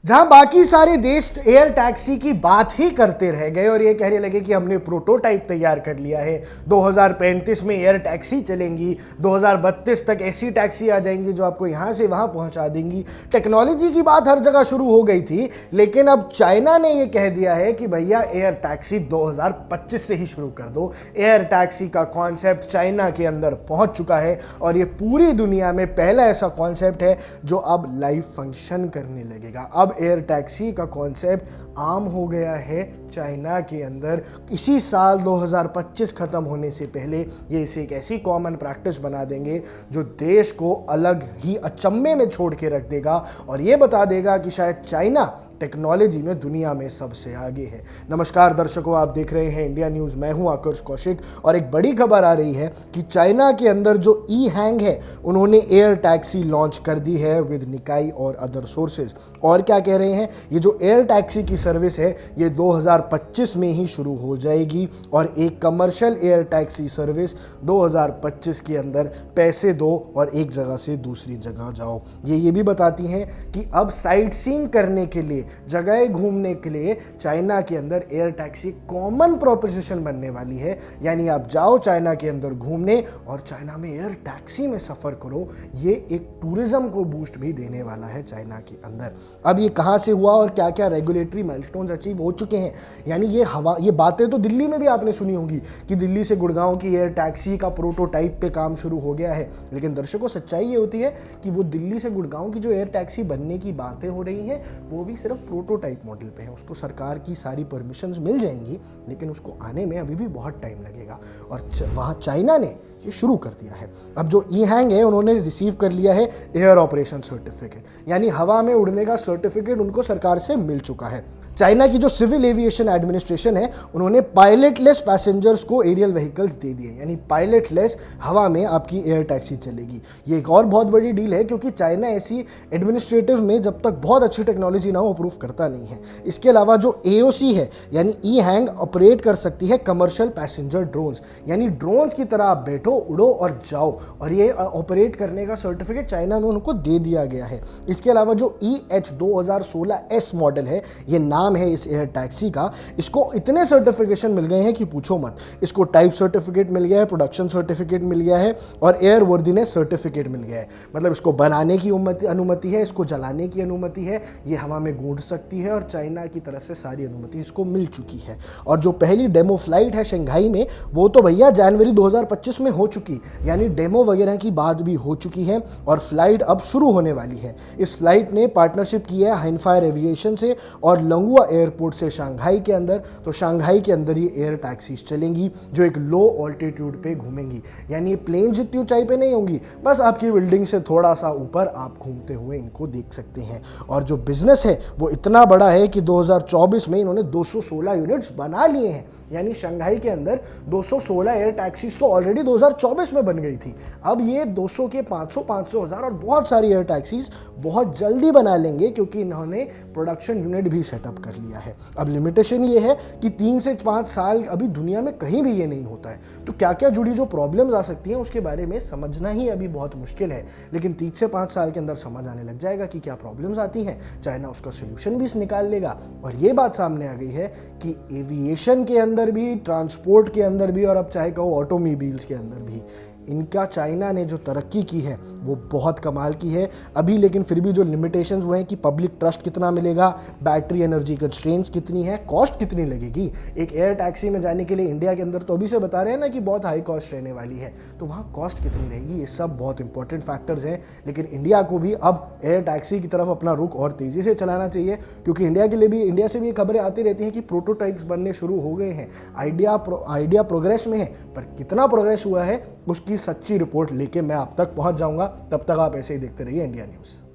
जहां बाकी सारे देश एयर टैक्सी की बात ही करते रह गए और ये कहने लगे कि हमने प्रोटोटाइप तैयार कर लिया है, 2035 में एयर टैक्सी चलेंगी, 2032 तक ऐसी टैक्सी आ जाएंगी जो आपको यहां से वहां पहुंचा देंगी। टेक्नोलॉजी की बात हर जगह शुरू हो गई थी, लेकिन अब चाइना ने ये कह दिया है कि भैया एयर टैक्सी 2025 से ही शुरू कर दो। एयर टैक्सी का कॉन्सेप्ट चाइना के अंदर पहुंच चुका है और ये पूरी दुनिया में पहला ऐसा कॉन्सेप्ट है जो अब लाइव फंक्शन करने लगेगा। अब एयर टैक्सी का कॉन्सेप्ट आम हो गया है चाइना के अंदर। इसी साल 2025 खत्म होने से पहले ये इसे एक ऐसी कॉमन प्रैक्टिस बना देंगे जो देश को अलग ही अचंभे में छोड़ के रख देगा और ये बता देगा कि शायद चाइना टेक्नोलॉजी में दुनिया में सबसे आगे है। नमस्कार दर्शकों, आप देख रहे हैं इंडिया न्यूज़। मैं हूं आकर्ष कौशिक और एक बड़ी खबर आ रही है कि चाइना के अंदर जो ई हैंग है उन्होंने एयर टैक्सी लॉन्च कर दी है विद निकाई और अदर सोर्सेज। और क्या कह रहे हैं, ये जो एयर टैक्सी की सर्विस है ये 2025 में ही शुरू हो जाएगी और एक कमर्शियल एयर टैक्सी सर्विस 2025 के अंदर पैसे दो और एक जगह से दूसरी जगह जाओ। ये भी बताती हैं कि अब साइट सीइंग करने के लिए, जगह घूमने के लिए चाइना के अंदर एयर टैक्सी कॉमन प्रोपोजिशन बनने वाली है। यानी आप जाओ चाइना के अंदर घूमने और चाइना में एयर टैक्सी में सफर करो। ये एक टूरिज्म को बूस्ट भी देने वाला है चाइना के अंदर। अब ये कहां से हुआ और क्या क्या रेगुलेटरी माइलस्टोन्स अचीव हो चुके हैं, यानी ये बातें तो दिल्ली में भी आपने सुनी होंगी कि दिल्ली से गुड़गांव की एयर टैक्सी का प्रोटोटाइप पे काम शुरू हो गया है। लेकिन दर्शकों, सच्चाई ये होती है कि वो दिल्ली से गुड़गांव की जो एयर टैक्सी बनने की बातें हो रही हैं वो भी सिर्फ प्रोटोटाइप मॉडल पे है। उसको सरकार की सारी परमिशंस मिल जाएंगी, लेकिन उसको आने में अभी भी बहुत टाइम लगेगा और वहाँ चाइना ने ये शुरू कर दिया है। अब जो ई हैंग है उन्होंने रिसीव कर लिया है एयर ऑपरेशन सर्टिफिकेट, यानी हवा में उड़ने का सर्टिफिकेट उनको सरकार से मिल चुका है। चाइना की जो सिविल एविएशन एडमिनिस्ट्रेशन है उन्होंने पायलटलेस पैसेंजर्स को एरियल व्हीकल्स दे दिए, यानी पायलटलेस हवा में आपकी एयर टैक्सी चलेगी। ये एक और बहुत बड़ी डील है क्योंकि चाइना ऐसी एडमिनिस्ट्रेटिव में जब तक बहुत अच्छी टेक्नोलॉजी ना हो अप्रूव करता नहीं है। इसके अलावा जो एओसी है यानी ई हैंग ऑपरेट कर सकती है कमर्शियल पैसेंजर ड्रोन्स, यानी ड्रोन्स की तरह आप बैठो, उड़ो और जाओ, और ये ऑपरेट करने का सर्टिफिकेट चाइना में उनको दे दिया गया है। इसके अलावा जो EH 2016S मॉडल है, ये नाम है इस एयर टैक्सी का, इसको इतने सर्टिफिकेशन मिल गए हैं कि पूछो मत। इसको टाइप सर्टिफिकेट मिल गया है, प्रोडक्शन सर्टिफिकेट मिल गया है और एयर वर्दीनेस सर्टिफिकेट मिल गया है। मतलब इसको बनाने की अनुमति है, इसको जलाने की अनुमति है, ये हवा में गूंज सकती है और चाइना की तरफ से सारी अनुमति इसको मिल चुकी है। और जो पहली डेमो फ्लाइट है शंघाई में, वो तो भैया जनवरी 2025 में हो चुकी, यानी डेमो वगैरह की बात भी हो चुकी है और फ्लाइट अब शुरू होने वाली है। इस फ्लाइट ने पार्टनरशिप की है हाइनफायर एविएशन से और लंगुआ एयरपोर्ट से शंघाई के अंदर। तो शंघाई के अंदर ये एयर टैक्सीज चलेंगी जो एक लो ऑल्टीट्यूड पे घूमेंगी, यानी ये प्लेन जितनी ऊंचाई पे नहीं होंगी, बस आपकी बिल्डिंग से थोड़ा सा ऊपर आप घूमते हुए इनको देख सकते हैं। और जो बिजनेस है वो इतना बड़ा है कि 2024 में इन्होंने 216 यूनिट्स बना लिए हैं, यानी शंघाई के अंदर 216 एयर टैक्सीज तो ऑलरेडी 2024 में बन गई थी। अब ये 200 के 500, 500 हज़ार और बहुत सारी एयर टैक्सीज बहुत जल्दी बना लेंगे क्योंकि इन्होंने प्रोडक्शन यूनिट भी सेटअप कर लिया है। अब लिमिटेशन ये है कि 3 से 5 साल अभी दुनिया में कहीं भी ये नहीं होता है, तो क्या क्या जुड़ी जो प्रॉब्लम्स आ सकती हैं उसके बारे में समझना ही अभी बहुत मुश्किल है। लेकिन 3 से 5 साल के अंदर समझ आने लग जाएगा कि क्या प्रॉब्लम्स आती हैं, चाइना उसका सोल्यूशन भी निकाल लेगा। और ये बात सामने आ गई है कि एविएशन के अंदर भी, ट्रांसपोर्ट के अंदर भी और अब चाहे कहो ऑटोमोबाइल्स के अंदर भी, इनका चाइना ने जो तरक्की की है वो बहुत कमाल की है अभी। लेकिन फिर भी जो लिमिटेशंस हुए हैं कि पब्लिक ट्रस्ट कितना मिलेगा, बैटरी एनर्जी कंस्ट्रेंट्स कितनी है, कॉस्ट कितनी लगेगी। एक एयर टैक्सी में जाने के लिए इंडिया के अंदर तो अभी से बता रहे हैं ना कि बहुत हाई कॉस्ट रहने वाली है, तो वहाँ कॉस्ट कितनी रहेगी, ये सब बहुत इंपॉर्टेंट फैक्टर्स हैं। लेकिन इंडिया को भी अब एयर टैक्सी की तरफ अपना रुख और तेज़ी से चलाना चाहिए क्योंकि इंडिया से भी खबरें आती रहती हैं कि प्रोटोटाइप्स बनने शुरू हो गए हैं। आइडिया प्रोग्रेस में है, पर कितना प्रोग्रेस हुआ है उसकी सच्ची रिपोर्ट लेके मैं आप तक पहुंच जाऊंगा। तब तक आप ऐसे ही देखते रहिए इंडिया न्यूज़।